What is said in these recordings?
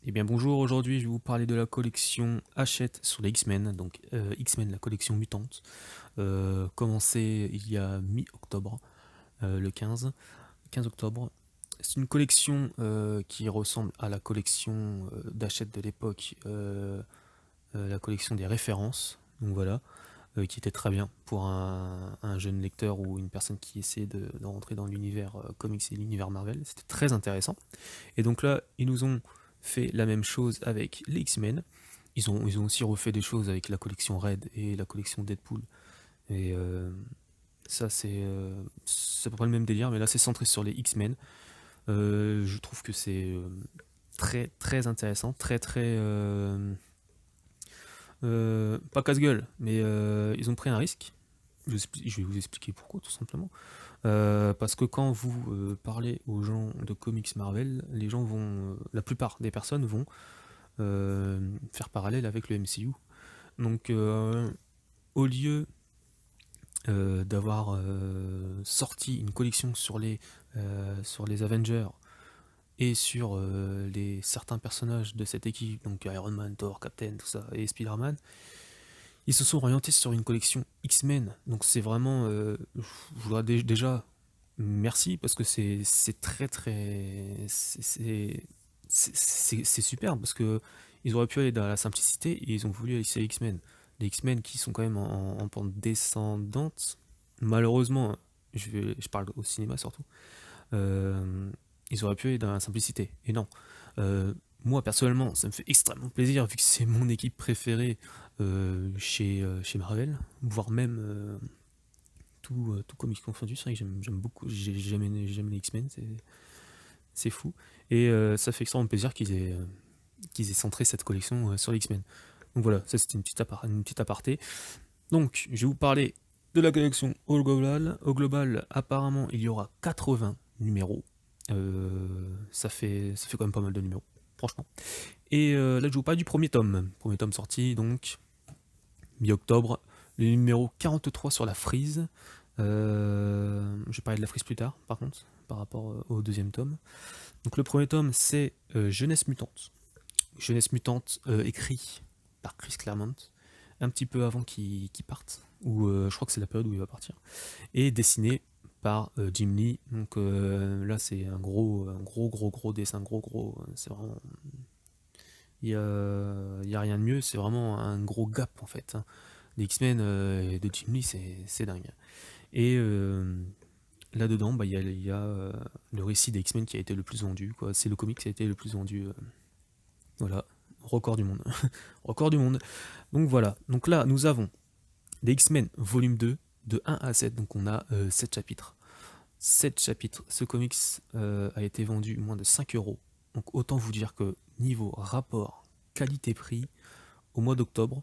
Eh bien bonjour, aujourd'hui je vais vous parler de la collection Hachette sur les X-Men, donc X-Men la collection mutante, commencée il y a mi-octobre, le 15 octobre. C'est une collection qui ressemble à la collection d'Hachette de l'époque, la collection des références, donc voilà, qui était très bien pour un jeune lecteur ou une personne qui essaie de rentrer dans l'univers comics et l'univers Marvel, c'était très intéressant. Et donc là, ils nous ont fait la même chose avec les X-Men. Ils ont aussi refait des choses avec la collection Red et la collection Deadpool. Et ça, c'est à peu près le même délire, mais là, c'est centré sur les X-Men. Je trouve que c'est très, très intéressant, très, très. Pas casse-gueule, mais ils ont pris un risque. Je vais vous expliquer pourquoi, tout simplement. Parce que quand vous parlez aux gens de comics Marvel, les gens vont, la plupart des personnes vont faire parallèle avec le MCU. Donc, au lieu d'avoir sorti une collection sur les Avengers et sur certains personnages de cette équipe, donc Iron Man, Thor, Captain, tout ça, et Spider-Man, ils se sont orientés sur une collection X-Men. Donc c'est vraiment, je voudrais déjà merci parce que c'est très très c'est superbe parce que ils auraient pu aller dans la simplicité et ils ont voulu aller sur les X-Men. Les X-Men qui sont quand même en pente descendante. Malheureusement, je parle au cinéma surtout. Ils auraient pu aller dans la simplicité. Et non. Euh, Moi personnellement, ça me fait extrêmement plaisir vu que c'est mon équipe préférée chez Marvel, voire même tout comics confondu. C'est vrai que j'aime beaucoup, j'aime les X-Men, c'est fou. Et ça fait extrêmement plaisir qu'ils aient centré cette collection sur les X-Men. Donc voilà, ça c'était une petite aparté. Donc je vais vous parler de la collection au global. Au global, apparemment, il y aura 80 numéros. Ça fait quand même pas mal de numéros, franchement. Et là, je vous parle du premier tome. Premier tome sorti, donc, mi-octobre. Le numéro 43 sur la frise. Je vais parler de la frise plus tard, par contre, par rapport au deuxième tome. Donc le premier tome, c'est Jeunesse Mutante. Jeunesse Mutante écrit par Chris Claremont, un petit peu avant qu'il parte, ou je crois que c'est la période où il va partir, et dessiné par Jim Lee. Donc là, c'est un gros dessin, c'est vraiment, il y a rien de mieux. C'est vraiment un gros gap en fait, hein. Les X-Men de Jim Lee, c'est dingue. Et là-dedans, bah, il y a le récit des X-Men qui a été le plus vendu, quoi. C'est le comic qui a été le plus vendu. Voilà, record du monde. Record du monde. Donc voilà. Donc là, nous avons des X-Men volume 2, de 1 à 7. Donc on a 7 chapitres. 7 chapitres. Ce comics a été vendu moins de 5 euros. Donc autant vous dire que niveau rapport qualité-prix, au mois d'octobre,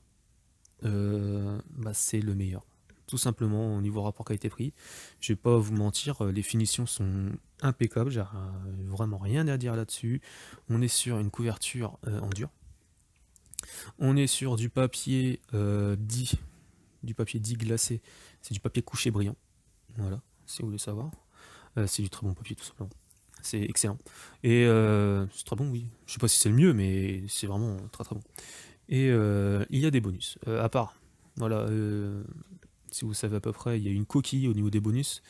bah, c'est le meilleur. Tout simplement au niveau rapport qualité-prix. Je vais pas vous mentir, les finitions sont impeccables, j'ai vraiment rien à dire là-dessus. On est sur une couverture en dur. On est sur du papier dit glacé. C'est du papier couché brillant. Voilà, si vous voulez savoir. C'est du très bon papier tout simplement. C'est excellent. Et c'est très bon, oui. Je sais pas si c'est le mieux, mais c'est vraiment très très bon. Et il y a des bonus. À part, voilà, si vous savez à peu près, il y a une coquille au niveau des bonus.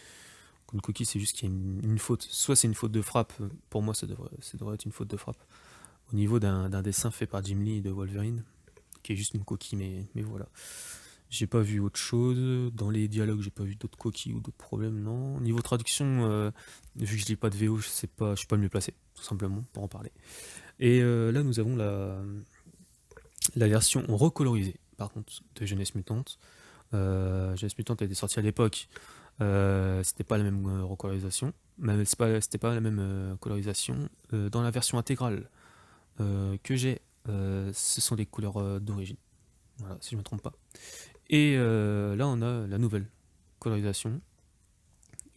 Une coquille, c'est juste qu'il y a une faute. Soit c'est une faute de frappe, pour moi ça devrait être une faute de frappe. Au niveau d'un dessin fait par Jim Lee de Wolverine, qui est juste une coquille, mais voilà. J'ai pas vu autre chose. Dans les dialogues, j'ai pas vu d'autres coquilles ou d'autres problèmes, non. Niveau traduction, vu que je lis pas de VO, je suis pas le mieux placé, tout simplement, pour en parler. Et là, nous avons la version recolorisée, par contre, de Jeunesse Mutante. Jeunesse Mutante a été sortie à l'époque. C'était pas la même recolorisation. Mais c'était pas la même colorisation. Dans la version intégrale que j'ai, ce sont les couleurs d'origine. Voilà, si je me trompe pas. Et là, on a la nouvelle colorisation.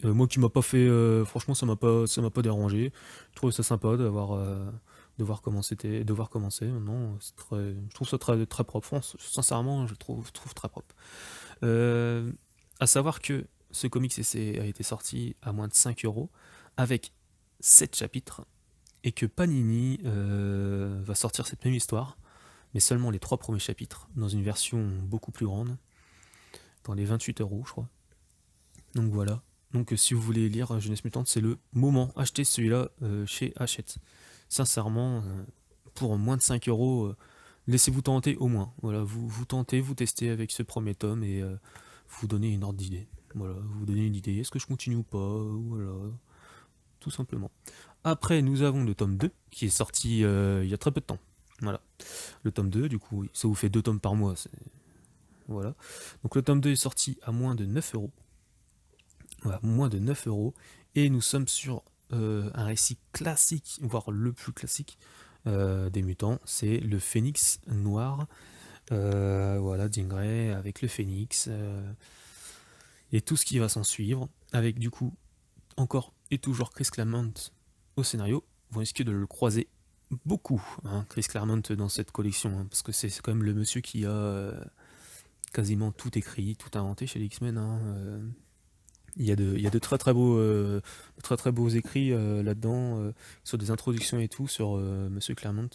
Moi qui m'a pas fait, franchement, ça m'a pas dérangé. Je trouve ça sympa de voir comment c'était, de voir comment c'est. Non, je trouve ça très, très propre. Sincèrement, je trouve très propre. Euh, à savoir que ce comics a été sorti à moins de 5 euros avec 7 chapitres et que Panini va sortir cette même histoire, mais seulement les 3 premiers chapitres, dans une version beaucoup plus grande, dans les 28 € je crois. Donc voilà. Donc si vous voulez lire Jeunesse Mutante, c'est le moment. Achetez celui-là chez Hachette. Sincèrement, pour moins de 5 €, laissez-vous tenter au moins. Voilà, vous tentez, vous testez avec ce premier tome et vous donnez une ordre d'idée. Voilà, vous donnez une idée, est-ce que je continue ou pas, voilà, tout simplement. Après, nous avons le tome 2, qui est sorti il y a très peu de temps. Voilà, le tome 2, du coup, ça vous fait 2 tomes par mois. Voilà. Donc le tome 2 est sorti à moins de 9 €. Voilà, moins de 9 €. Et nous sommes sur un récit classique, voire le plus classique des mutants. C'est le Phénix Noir. Voilà, Jean Grey avec le Phénix. Et tout ce qui va s'en suivre. Avec du coup, encore et toujours Chris Claremont au scénario. Vous risquez de le croiser beaucoup, hein, Chris Claremont dans cette collection. Hein, parce que c'est quand même le monsieur qui a quasiment tout écrit, tout inventé chez les X-Men. Hein, il y a de très très beaux écrits là-dedans, sur des introductions et tout, sur Monsieur Claremont,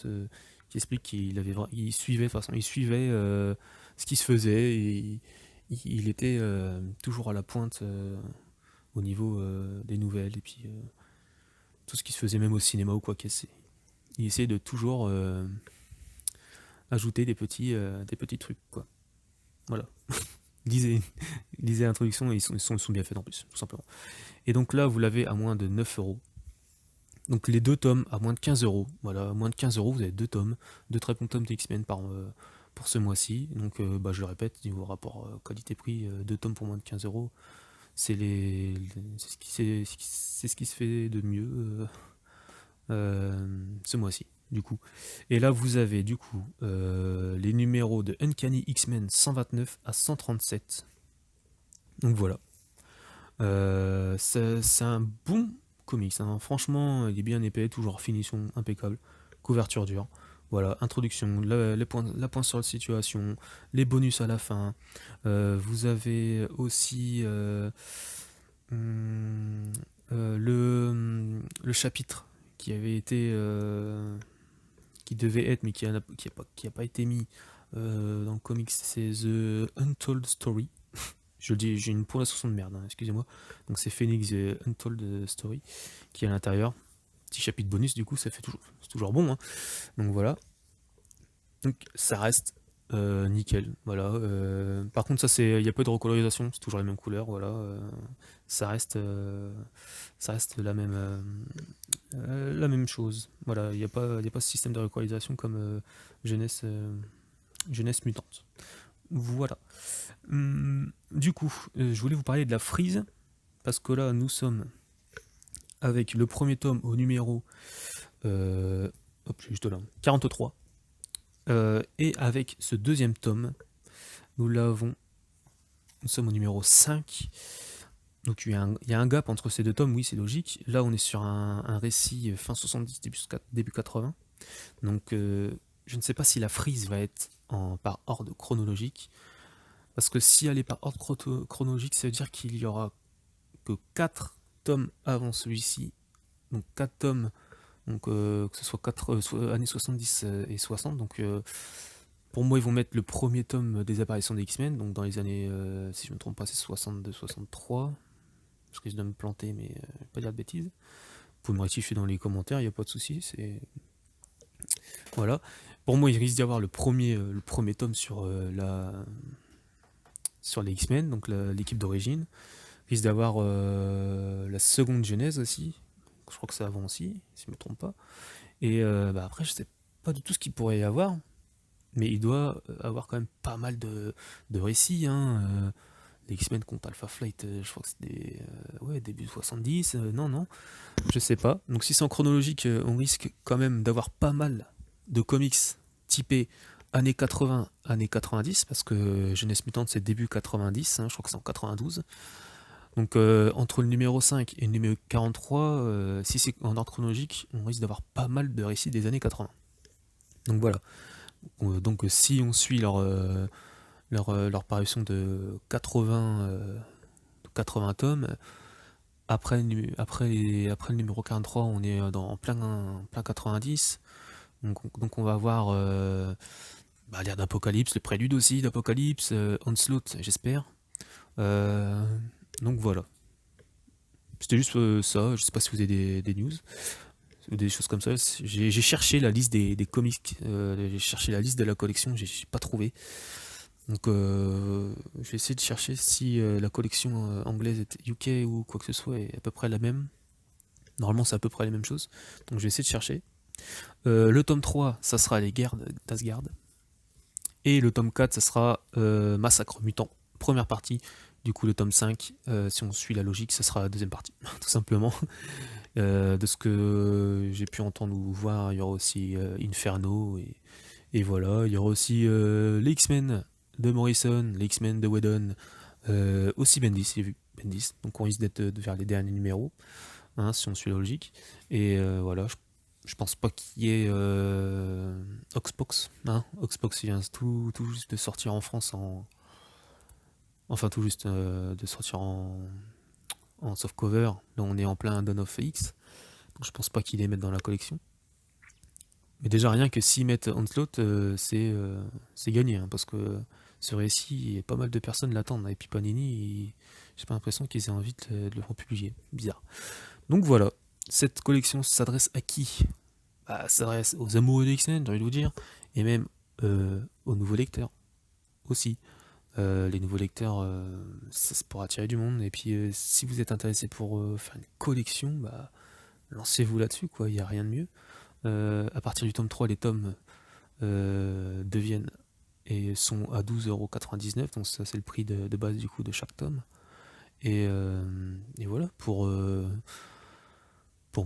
qui explique il suivait, de toute façon, il suivait ce qui se faisait, et il était toujours à la pointe au niveau des nouvelles, et puis tout ce qui se faisait même au cinéma ou quoi qu'est-ce. Il essayait de toujours ajouter des petits trucs, quoi. Voilà. lisez, lisez l'introduction, et ils sont bien faits en plus, tout simplement. Et donc là, vous l'avez à moins de 9 €. Donc les 2 tomes à moins de 15 €. Voilà, à moins de 15 €, vous avez 2 tomes, 2 très bons tomes de X-Men pour ce mois-ci. Donc je le répète, niveau rapport qualité-prix, 2 tomes pour moins de 15 €, c'est ce qui se fait de mieux ce mois-ci, du coup. Et là, vous avez du coup les numéros de Uncanny X-Men 129 à 137. Donc voilà. C'est un bon comics, hein. Franchement, il est bien épais, toujours finition impeccable, couverture dure. Voilà, introduction, la point sur la situation, les bonus à la fin. Vous avez aussi hum, le chapitre qui avait été, qui devait être, mais qui a pas été mis dans le comics, c'est The Untold Story. Je le dis, j'ai une prononciation de merde, hein, excusez-moi. Donc c'est Phoenix Untold Story qui est à l'intérieur. Petit chapitre bonus, du coup, c'est toujours bon. Hein. Donc voilà. Donc ça reste nickel. Voilà. Par contre, il y a pas de recolorisation, c'est toujours les mêmes couleurs. Voilà. Ça reste, la même chose. Voilà. Il y a pas ce système de recolorisation comme Jeunesse Mutante. Voilà. Du coup, je voulais vous parler de la frise, parce que là, nous sommes avec le premier tome au numéro juste là, 43. Et avec ce deuxième tome, nous sommes au numéro 5. Donc il y a un gap entre ces deux tomes, oui, c'est logique. Là, on est sur un récit fin 70, début 80. Donc je ne sais pas si la frise va être par ordre chronologique. Parce que si elle est par ordre chronologique, ça veut dire qu'il y aura que 4 tomes avant celui-ci. Donc 4 tomes, donc, que ce soit 4 années 70 et 60. Donc pour moi, ils vont mettre le premier tome des apparitions des X-Men. Donc dans les années, si je ne me trompe pas, c'est 62-63. Je risque de me planter, mais pas dire de bêtises. Vous pouvez me rectifier dans les commentaires, il n'y a pas de souci. Voilà. Pour moi, il risque d'y avoir le premier tome sur les X-Men, donc l'équipe d'origine. Il risque d'avoir la seconde genèse aussi. Je crois que c'est avant aussi, si je ne me trompe pas. Et après, je sais pas du tout ce qu'il pourrait y avoir, mais il doit avoir quand même pas mal de récits. Hein. Les X-Men contre Alpha Flight, je crois que c'est début 70. Non, je sais pas. Donc si c'est en chronologique, on risque quand même d'avoir pas mal de comics typés années 80, années 90, parce que Jeunesse Mutante c'est début 90, hein, je crois que c'est en 92. Donc entre le numéro 5 et le numéro 43, si c'est en ordre chronologique, on risque d'avoir pas mal de récits des années 80. Donc voilà. Donc si on suit leur parution de 80 tomes, après le numéro 43, on est en plein 90. Donc on va avoir l'ère d'Apocalypse, le prélude aussi d'Apocalypse, Onslaught, j'espère. Donc voilà. C'était juste ça, je sais pas si vous avez des news ou des choses comme ça. J'ai cherché la liste des comics, j'ai cherché la liste de la collection, j'ai pas trouvé. Donc je vais essayer de chercher si la collection anglaise est UK ou quoi que ce soit est à peu près la même. Normalement c'est à peu près la même chose. Donc je vais essayer de chercher. Le tome 3, ça sera les guerres d'Asgard. Et le tome 4, ça sera Massacre Mutant, première partie. Du coup, le tome 5, si on suit la logique, ça sera la deuxième partie, tout simplement. De ce que j'ai pu entendre ou voir, il y aura aussi Inferno, et voilà. Il y aura aussi les X-Men de Morrison, les X-Men de Whedon, aussi Bendis, j'ai vu Bendis. Donc on risque d'être vers les derniers numéros, hein, si on suit la logique. Et voilà, je pense pas qu'il y ait Oxbox. Hein. Oxbox vient tout juste de sortir en France enfin tout juste de sortir en softcover. Là on est en plein Dawn of X. Donc je pense pas qu'ils les mettent dans la collection. Mais déjà rien que s'ils mettent Onslaught, c'est gagné. Hein, parce que ce récit, pas mal de personnes l'attendent. Et puis Panini, j'ai pas l'impression qu'ils aient envie de le republier. Bizarre. Donc voilà. Cette collection s'adresse à qui? Ça s'adresse aux amoureux de X-Men, j'ai envie de vous dire, et même aux nouveaux lecteurs aussi. Les nouveaux lecteurs, c'est pour attirer du monde. Et puis, si vous êtes intéressé pour faire une collection, lancez-vous là-dessus, quoi. Il n'y a rien de mieux. À partir du tome 3, les tomes deviennent et sont à 12,99 €. Donc, ça, c'est le prix de base du coup de chaque tome. Et voilà, pour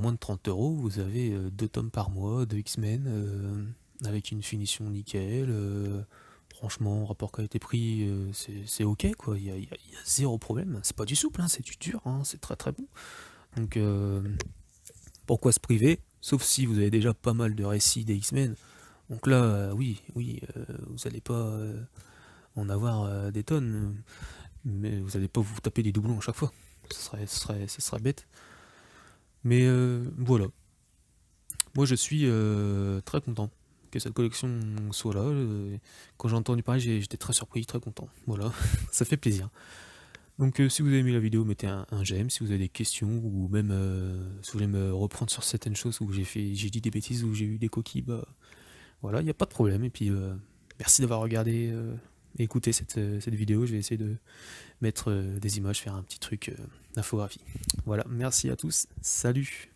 moins de 30 €, vous avez 2 tomes par mois de X-Men avec une finition nickel. Franchement, rapport qualité-prix, c'est ok quoi. Il y a zéro problème. C'est pas du souple, hein, c'est du dur, hein, c'est très très bon. Donc pourquoi se priver? Sauf si vous avez déjà pas mal de récits des X-Men. Donc là, oui, vous n'allez pas en avoir des tonnes, mais vous n'allez pas vous taper des doublons à chaque fois. Ce serait bête. Mais voilà. Moi, je suis très content que cette collection soit là. Quand j'ai entendu parler, j'étais très surpris, très content. Voilà, ça fait plaisir. Donc, si vous avez aimé la vidéo, mettez un j'aime. Si vous avez des questions ou même si vous voulez me reprendre sur certaines choses où j'ai dit des bêtises ou j'ai eu des coquilles, voilà, il n'y a pas de problème. Et puis, merci d'avoir regardé et écouté cette vidéo. Je vais essayer de mettre des images, faire un petit truc d'infographie. Voilà, merci à tous. Salut!